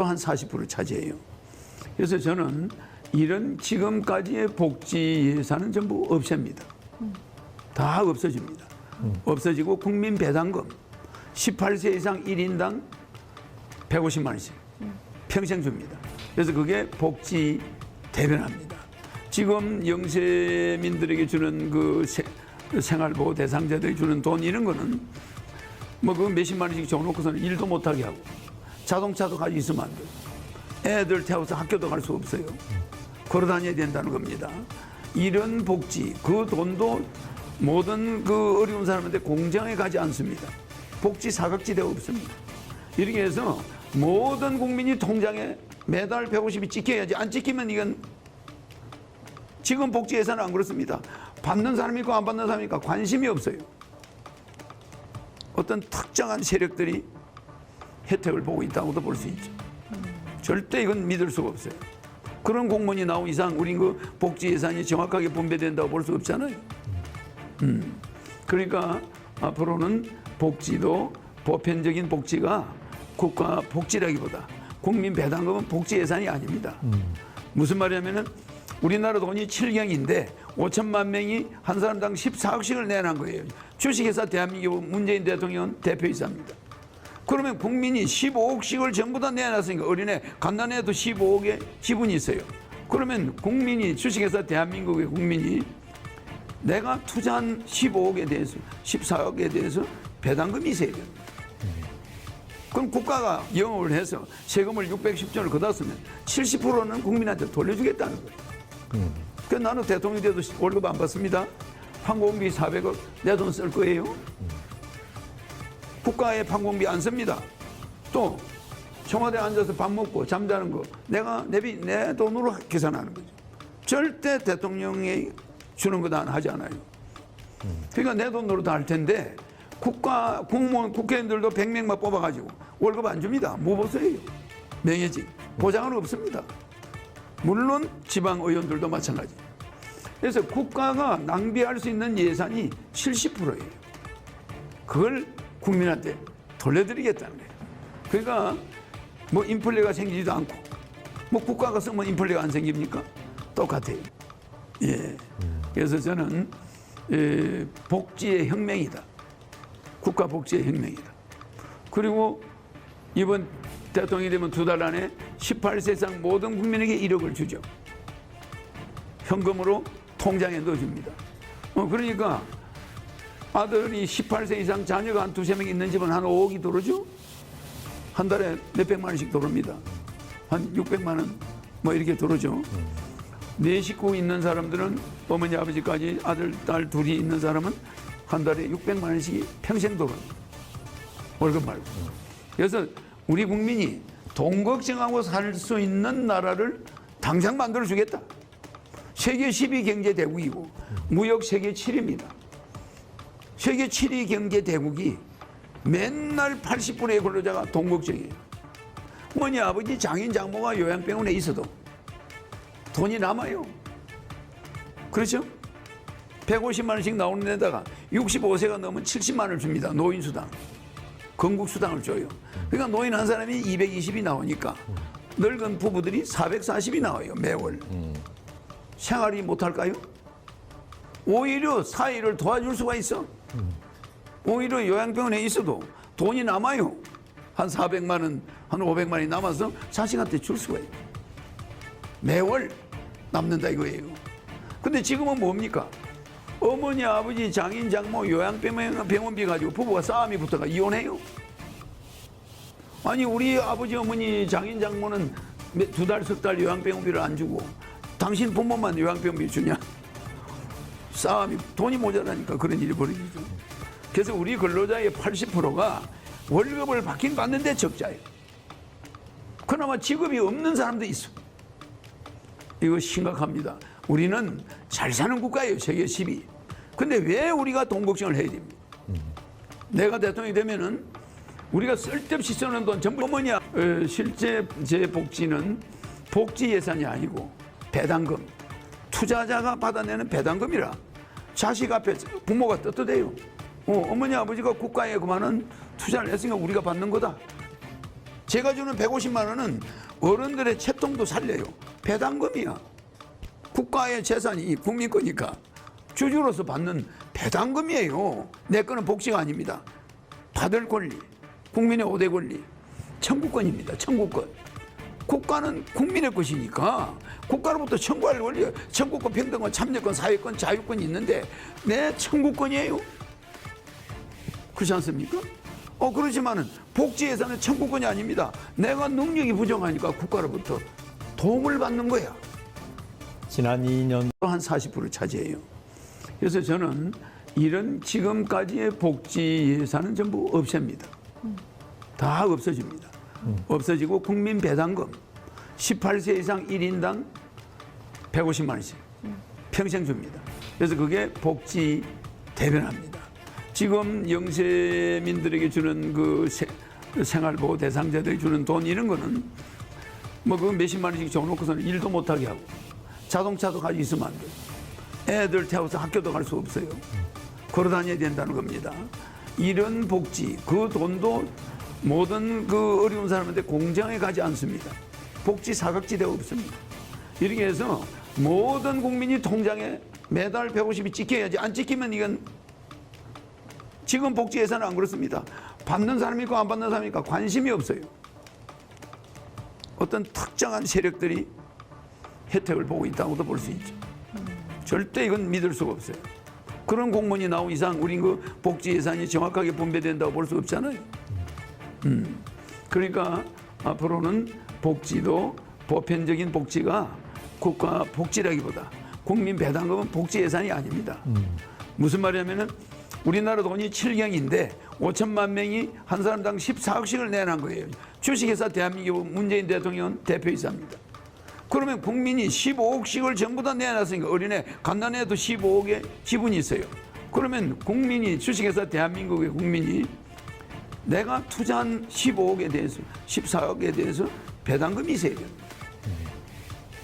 한 40% 차지해요. 그래서 저는 이런 지금까지의 복지 예산은 전부 없앱니다. 다 없어집니다. 없어지고 국민 배당금 18세 이상 1인당 150만 원씩 평생 줍니다. 그래서 그게 복지 대변합니다. 지금 영세민들에게 주는 그 생활보호 대상자들이 주는 돈 이런 거는 뭐 그 몇십만 원씩 줘놓고서는 일도 못하게 하고 자동차도 가지고 있으면 안 돼요. 애들 태워서 학교도 갈 수 없어요. 걸어 다녀야 된다는 겁니다. 이런 복지, 그 돈도 모든 그 어려운 사람한테 공정하게 가지 않습니다. 복지 사각지대가 없습니다. 이렇게 해서 모든 국민이 통장에 매달 150이 찍혀야지. 안 찍히면 이건 지금 복지 예산은 안 그렇습니다. 받는 사람이 있고 안 받는 사람이 있고 관심이 없어요. 어떤 특정한 세력들이 혜택을 보고 있다고도 볼 수 있죠. 절대 이건 믿을 수가 없어요. 그런 공무원이 나온 이상 우린 그 복지 예산이 정확하게 분배된다고 볼 수 없잖아요. 그러니까 앞으로는 복지도 보편적인 복지가 국가 복지라기보다 국민 배당금은 복지 예산이 아닙니다. 무슨 말이냐면은 우리나라 돈이 7경인데 5천만 명이 한 사람당 14억씩을 내놓은 거예요. 주식회사 대한민국 문재인 대통령은 대표이사입니다. 그러면 국민이 15억씩을 전부 다 내놨으니까 어린애, 갓난애도 15억의 지분이 있어요. 그러면 국민이 주식회사 대한민국의 국민이 내가 투자한 15억에 대해서 14억에 대해서 배당금이 있어야 됩니다. 그럼 국가가 영업을 해서 세금을 610조를 걷었으면 70%는 국민한테 돌려주겠다는 거예요. 그래서 나는 대통령이 돼도 월급 안 받습니다. 항공비 400억 내 돈 쓸 거예요. 국가에 항공비 안 씁니다. 또 청와대에 앉아서 밥 먹고 잠자는 거 내가 내 돈으로 계산하는 거죠. 절대 대통령이 주는 거 난 하지 않아요. 그러니까 내 돈으로 다 할 텐데 국가 공무원 국회의원들도 100명만 뽑아가지고 월급 안 줍니다. 무보수예요. 명예직 보장은 없습니다. 물론 지방 의원들도 마찬가지. 그래서 국가가 낭비할 수 있는 예산이 70%예요. 그걸 국민한테 돌려드리겠다는 거예요. 그러니까 뭐 인플레가 생기지도 않고 뭐 국가가 쓰면 인플레가 안 생깁니까? 똑같아요. 예. 그래서 저는 복지의 혁명이다. 국가 복지의 혁명이다. 그리고 이번 대통령이 되면 2달 안에 18세 이상 모든 국민에게 1억을 주죠. 현금으로 통장에 넣어줍니다. 그러니까 아들이 18세 이상 자녀가 한 2~3명 있는 집은 한 5억이 들어오죠. 한 달에 몇백만 원씩 들어옵니다. 한 600만 원 뭐 이렇게 들어오죠. 4식구 있는 사람들은 어머니 아버지까지 아들 딸 둘이 있는 사람은 한 달에 600만 원씩이 평생 들어옵니다. 월급 말고. 그래서 우리 국민이 돈 걱정하고 살 수 있는 나라를 당장 만들어 주겠다. 세계 10위 경제 대국이고 무역 세계 7위입니다. 세계 7위 경제 대국이 맨날 80%의 근로자가 돈 걱정이에요. 어머니 아버지 장인 장모가 요양병원에 있어도 돈이 남아요. 그렇죠? 150만 원씩 나오는 데다가 65세가 넘으면 70만 원을 줍니다. 노인수당. 건국수당을 줘요. 그러니까 노인 한 사람이 220이 나오니까 늙은 부부들이 440이 나와요. 매월. 생활이 못할까요? 오히려 사회를 도와줄 수가 있어. 오히려 요양병원에 있어도 돈이 남아요. 한 400만 원, 한 500만 원이 남아서 자식한테 줄 수가 있어요. 매월 남는다 이거예요. 근데 지금은 뭡니까? 어머니, 아버지, 장인, 장모, 요양병원비 가지고 부부가 싸움이 붙어가 이혼해요. 아니 우리 아버지, 어머니, 장인, 장모는 2달, 3달 요양병원비를 안 주고 당신 부모만 요양병원비 주냐? 싸움이 돈이 모자라니까 그런 일이 벌어지죠. 그래서 우리 근로자의 80%가 월급을 받긴 받는데 적자예요. 그나마 직업이 없는 사람도 있어. 이거 심각합니다. 우리는 잘 사는 국가예요. 세계 10위. 근데 왜 우리가 돈 걱정을 해야 됩니까? 내가 대통령이 되면은 우리가 쓸데없이 쓰는 돈 전부 어머니야. 실제 제 복지는 복지 예산이 아니고 배당금. 투자자가 받아내는 배당금이라 자식 앞에 부모가 떳떳해요. 어머니 아버지가 국가에 그만한 투자를 했으니까 우리가 받는 거다. 제가 주는 150만 원은 어른들의 채통도 살려요. 배당금이야. 국가의 재산이 국민 거니까 주주로서 받는 배당금이에요. 내 거는 복지가 아닙니다. 받을 권리, 국민의 5대 권리, 청구권입니다. 청구권. 국가는 국민의 것이니까 국가로부터 청구할 권리, 청구권, 평등권, 참여권, 사회권, 자유권이 있는데 내 청구권이에요. 그렇지 않습니까? 그렇지만은 복지 예산은 청구권이 아닙니다. 내가 능력이 부족하니까 국가로부터 도움을 받는 거야. 지난 2년 한 40% 차지해요. 그래서 저는 이런 지금까지의 복지 예산은 전부 없앱니다. 다 없어집니다. 없어지고 국민 배당금 18세 이상 1인당 150만 원씩 평생 줍니다. 그래서 그게 복지 대변합니다. 지금 영세민들에게 주는 그 생활보호 대상자들이 주는 돈 이런 거는 뭐 그 몇십만 원씩 줘놓고서는 일도 못하게 하고 자동차도 가지고 있으면 안 돼요. 애들 태워서 학교도 갈 수 없어요. 걸어 다녀야 된다는 겁니다. 이런 복지, 그 돈도 모든 그 어려운 사람한테 공정하게 가지 않습니다. 복지 사각지대가 없습니다. 이렇게 해서 모든 국민이 통장에 매달 150이 찍혀야지. 안 찍히면 이건 지금 복지 예산은 안 그렇습니다. 받는 사람이 있고 안 받는 사람이 있고 관심이 없어요. 어떤 특정한 세력들이 혜택을 보고 있다고도 볼 수 있죠. 절대 이건 믿을 수가 없어요. 그런 공무원이 나온 이상 우린 그 복지 예산이 정확하게 분배된다고 볼 수 없잖아요. 그러니까 앞으로는 복지도 보편적인 복지가 국가 복지라기보다 국민 배당금은 복지 예산이 아닙니다. 무슨 말이냐면은 우리나라 돈이 7경인데 5천만 명이 한 사람당 14억씩을 내놓은 거예요. 주식회사 대한민국 문재인 대통령은 대표이사입니다. 그러면 국민이 15억씩을 전부 다 내놨으니까 어린애, 갓난애도 15억의 지분이 있어요. 그러면 국민이 주식회사 대한민국의 국민이 내가 투자한 15억에 대해서 14억에 대해서 배당금이 있어야 됩니다.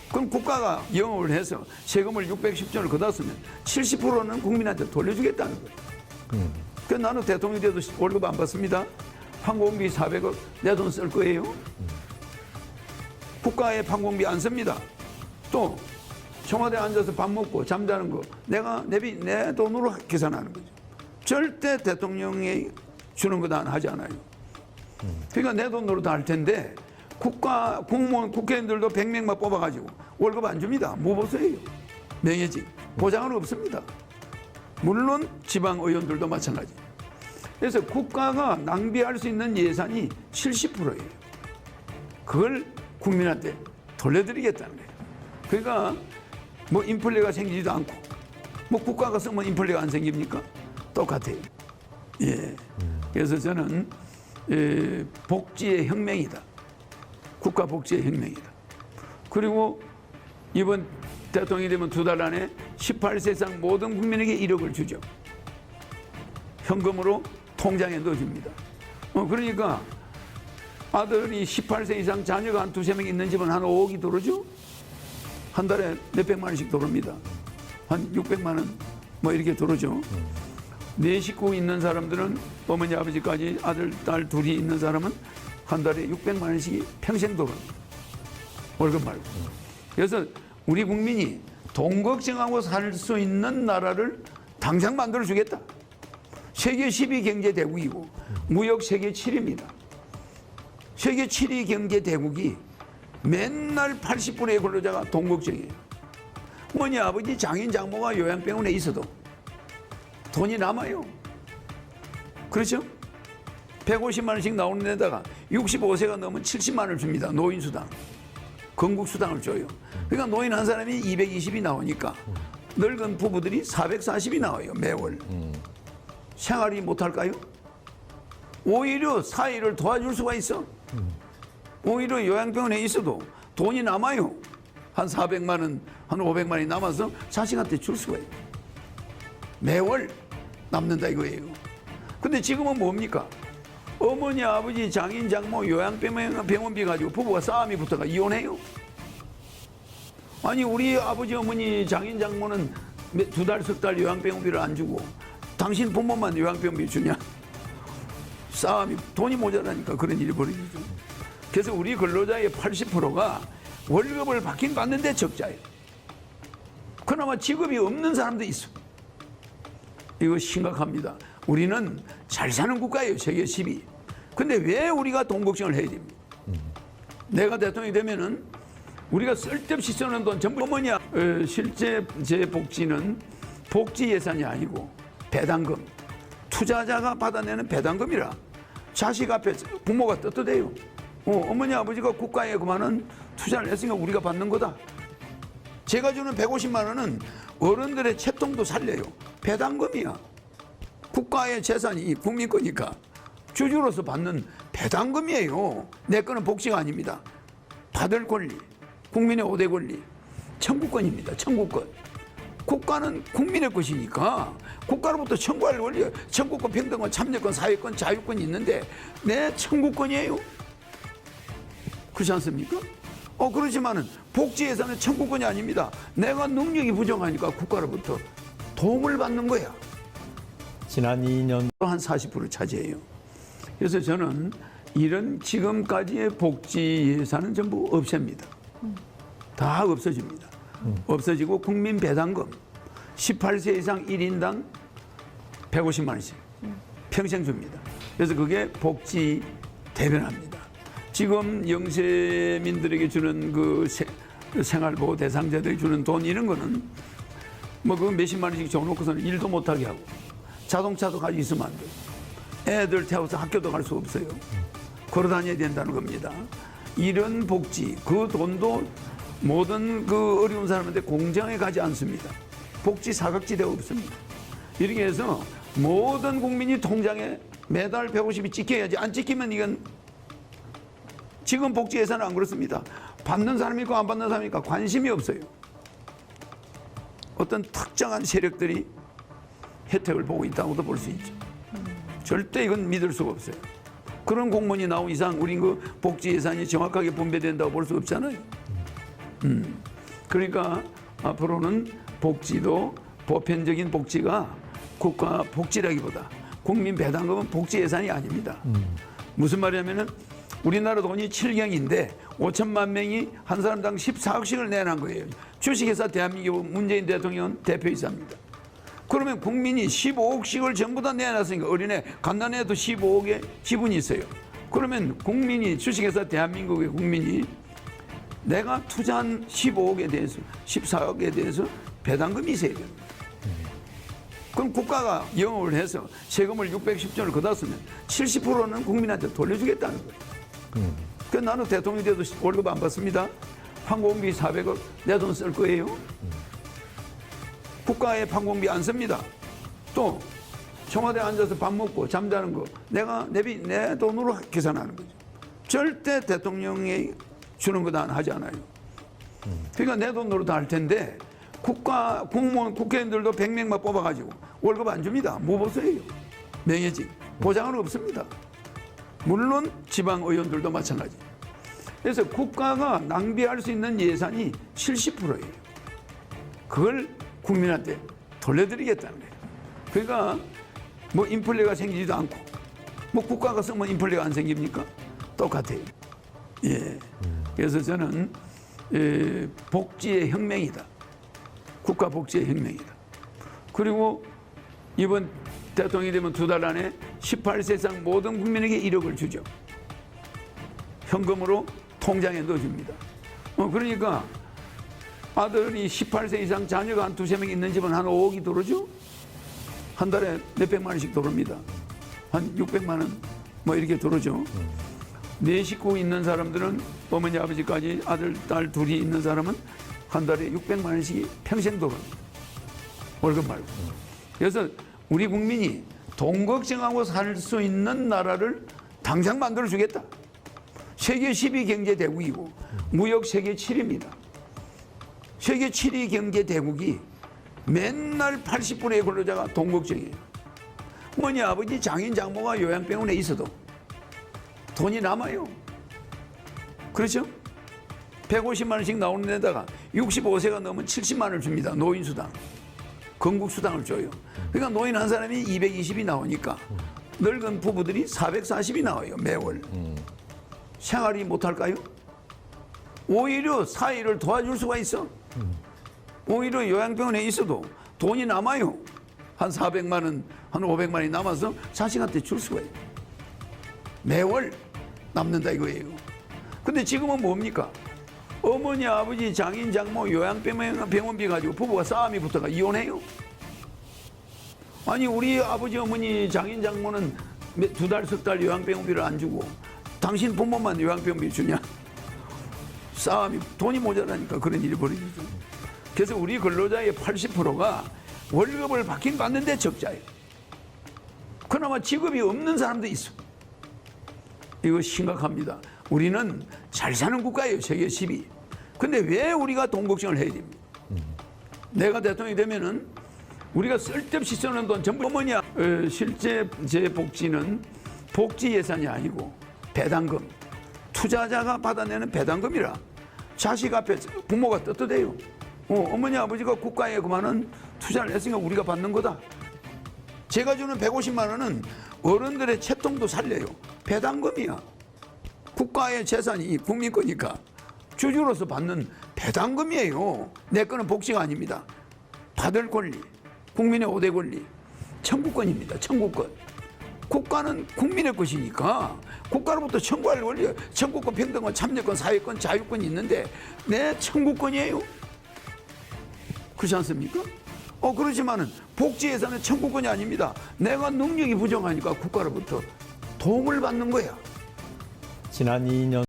그럼 국가가 영업을 해서 세금을 610조를 걷었으면 70%는 국민한테 돌려주겠다는 거예요. 그래서 나는 대통령이 돼도 월급 안 받습니다. 항공비 400억 내 돈 쓸 거예요. 국가의 항공비 안 씁니다. 또 청와대에 앉아서 밥 먹고 잠자는 거 내가 내 돈으로 계산하는 거죠. 절대 대통령이 주는 거 다 하지 않아요. 그러니까 내 돈으로 다 할 텐데 국가 공무원 국회의원들도 100명만 뽑아가지고 월급 안 줍니다. 무보수예요. 명예직 보장은 없습니다. 물론 지방 의원들도 마찬가지. 그래서 국가가 낭비할 수 있는 예산이 70%예요. 그걸 국민한테 돌려드리겠다는 거예요. 그러니까 뭐 인플레가 생기지도 않고 뭐 국가가 쓰면 인플레가 안 생깁니까? 똑같아요. 예. 그래서 저는 복지의 혁명이다. 국가 복지의 혁명이다. 그리고 이번 대통령이 되면 2달 안에 18세 이상 모든 국민에게 1억을 주죠. 현금으로 통장에 넣어줍니다. 그러니까 아들이 18세 이상 자녀가 한 2~3명 있는 집은 한 5억이 들어오죠. 한 달에 몇백만 원씩 들어옵니다. 한 600만 원 뭐 이렇게 들어오죠. 4식구 있는 사람들은 어머니 아버지까지 아들 딸 둘이 있는 사람은 한 달에 600만 원씩이 평생 들어옵니다. 월급 말고. 그래서 우리 국민이 돈 걱정하고 살 수 있는 나라를 당장 만들어 주겠다. 세계 10위 경제 대국이고 무역 세계 7위입니다. 세계 7위 경제 대국이 맨날 80%의 근로자가 돈 걱정이에요. 어머니 아버지 장인 장모가 요양병원에 있어도 돈이 남아요. 그렇죠? 150만 원씩 나오는 데다가 65세가 넘으면 70만 원을 줍니다. 노인수당. 건국수당을 줘요. 그러니까 노인 한 사람이 220이 나오니까 늙은 부부들이 440이 나와요. 매월. 생활이 못할까요? 오히려 사회를 도와줄 수가 있어. 오히려 요양병원에 있어도 돈이 남아요. 한 400만 원, 한 500만 원이 남아서 자식한테 줄 수가 있어요. 매월 남는다 이거예요. 근데 지금은 뭡니까? 어머니, 아버지, 장인, 장모, 요양병원비 가지고 부부가 싸움이 붙어가 이혼해요. 아니 우리 아버지, 어머니, 장인, 장모는 2달, 3달 요양병원비를 안 주고 당신 부모만 요양병원비 주냐? 싸움이 돈이 모자라니까 그런 일이 벌어지죠. 그래서 우리 근로자의 80%가 월급을 받긴 받는데 적자예요. 그나마 직업이 없는 사람도 있어. 이거 심각합니다. 우리는 잘 사는 국가예요. 세계 10위. 근데 왜 우리가 돈 걱정을 해야 됩니까? 내가 대통령이 되면은 우리가 쓸데없이 쓰는 돈 전부 뭐냐? 실제 제 복지는 복지 예산이 아니고 배당금. 투자자가 받아내는 배당금이라 자식 앞에 부모가 떳떳해요. 어머니 아버지가 국가에 그만한 투자를 했으니까 우리가 받는 거다. 제가 주는 150만 원은 어른들의 채통도 살려요. 배당금이야. 국가의 재산이 국민 거니까 주주로서 받는 배당금이에요. 내 거는 복지가 아닙니다. 받을 권리, 국민의 5대 권리, 청구권입니다. 청구권. 국가는 국민의 것이니까 국가로부터 청구할 권리, 청구권, 평등권, 참여권, 사회권, 자유권이 있는데 내 청구권이에요. 그렇지 않습니까? 그렇지만은 복지 예산은 청구권이 아닙니다. 내가 능력이 부족하니까 국가로부터 도움을 받는 거야. 지난 2년 한 40% 차지해요. 그래서 저는 이런 지금까지의 복지 예산은 전부 없앱니다. 다 없어집니다. 없어지고 국민 배당금 18세 이상 1인당 150만 원씩 평생 줍니다. 그래서 그게 복지 대변합니다. 지금 영세민들에게 주는 그 생활보호 대상자들이 주는 돈 이런 거는 뭐 그 몇십만 원씩 줘놓고서는 일도 못하게 하고 자동차도 가지고 있으면 안 돼요. 애들 태워서 학교도 갈 수 없어요. 걸어 다녀야 된다는 겁니다. 이런 복지, 그 돈도 모든 그 어려운 사람한테 공정하게 가지 않습니다. 복지 사각지대가 없습니다. 이렇게 해서 모든 국민이 통장에 매달 150이 찍혀야지. 안 찍히면 이건 지금 복지 예산은 안 그렇습니다. 받는 사람이 있고 안 받는 사람이 있고 관심이 없어요. 어떤 특정한 세력들이 혜택을 보고 있다고도 볼 수 있죠. 절대 이건 믿을 수가 없어요. 그런 공무원이 나온 이상 우린 그 복지 예산이 정확하게 분배된다고 볼 수 없잖아요. 그러니까 앞으로는 복지도 보편적인 복지가 국가 복지라기보다 국민 배당금은 복지 예산이 아닙니다. 무슨 말이냐면은 우리나라 돈이 7경인데 5천만 명이 한 사람당 14억씩을 내놓은 거예요. 주식회사 대한민국 문재인 대통령 대표이사입니다. 그러면 국민이 15억씩을 전부 다 내놨으니까 어린애 갓난애도 15억의 지분이 있어요. 그러면 국민이 주식회사 대한민국의 국민이 내가 투자한 15억에 대해서 14억에 대해서 배당금이 있어야 됩니다. 그럼 국가가 영업을 해서 세금을 610조를 걷었으면 70%는 국민한테 돌려주겠다는 거예요. 그래서 나는 대통령이 돼도 월급 안 받습니다. 항공비 400억 내 돈 쓸 거예요. 국가에 항공비 안 씁니다. 또 청와대에 앉아서 밥 먹고 잠자는 거 내가 내 돈으로 계산하는 거죠. 절대 대통령이 주는 거 난 하지 않아요. 그러니까 내 돈으로 다 할 텐데 국가 공무원 국회의원들도 100명만 뽑아가지고 월급 안 줍니다. 무보수예요. 명예직 보장은 없습니다. 물론 지방 의원들도 마찬가지. 그래서 국가가 낭비할 수 있는 예산이 70%예요. 그걸 국민한테 돌려드리겠다는 거예요. 그러니까 뭐 인플레가 생기지도 않고 뭐 국가가 쓰면 인플레가 안 생깁니까? 똑같아요. 예. 그래서 저는 복지의 혁명이다. 국가 복지의 혁명이다. 그리고 이번 대통령이 되면 2달 안에 18세 이상 모든 국민에게 1억을 주죠. 현금으로 통장에 넣어줍니다. 그러니까 아들이 18세 이상 자녀가 한 2-3명 있는 집은 한 5억이 들어오죠. 한 달에 몇백만 원씩 들어옵니다. 한 600만 원 뭐 이렇게 들어오죠. 4식구 있는 사람들은 어머니 아버지까지 아들 딸 둘이 있는 사람은 한 달에 600만 원씩 평생 들어옵니다. 월급 말고. 그래서 우리 국민이 돈 걱정하고 살 수 있는 나라를 당장 만들어주겠다. 세계 10위 경제 대국이고 무역 세계 7위입니다. 세계 7위 경제 대국이 맨날 80%의 근로자가 돈 걱정이에요. 어머니 아버지 장인 장모가 요양병원에 있어도 돈이 남아요. 그렇죠? 150만 원씩 나오는 데다가 65세가 넘으면 70만 원을 줍니다. 노인수당. 건국수당을 줘요. 그러니까 노인 한 사람이 220이 나오니까 늙은 부부들이 440이 나와요. 매월. 생활이 못할까요? 오히려 사회를 도와줄 수가 있어. 오히려 요양병원에 있어도 돈이 남아요. 한 400만 원, 한 500만 원이 남아서 자식한테 줄 수가 있어요. 매월 남는다 이거예요. 근데 지금은 뭡니까? 어머니, 아버지, 장인, 장모 요양병원비 가지고 부부가 싸움이 붙어가 이혼해요. 아니 우리 아버지, 어머니, 장인, 장모는 두 달, 석 달 요양병원비를 안 주고 당신 부모만 요양병원비 주냐? 싸움이 돈이 모자라니까 그런 일이 벌어지죠. 그래서 우리 근로자의 80%가 월급을 받긴 받는데 적자예요. 그나마 직업이 없는 사람도 있어. 이거 심각합니다. 우리는 잘 사는 국가예요. 세계 10위. 근데 왜 우리가 돈 걱정을 해야 됩니까? 내가 대통령이 되면은 우리가 쓸데없이 쓰는 돈 전부 어머니야. 실제 제 복지는 복지 예산이 아니고 배당금. 투자자가 받아내는 배당금이라 자식 앞에 부모가 떳떳해요. 어머니 아버지가 국가에 그만한 투자를 했으니까 우리가 받는 거다. 제가 주는 150만 원은 어른들의 채통도 살려요. 배당금이야. 국가의 재산이 국민 거니까 주주로서 받는 배당금이에요. 내 거는 복지가 아닙니다. 받을 권리, 국민의 5대 권리, 청구권입니다. 청구권. 국가는 국민의 것이니까 국가로부터 청구할 권리, 청구권, 평등권, 참여권, 사회권, 자유권이 있는데 내 청구권이에요. 그렇지 않습니까? 그렇지만은 복지 예산은 청구권이 아닙니다. 내가 능력이 부족하니까 국가로부터 도움을 받는 거야. 지난 2년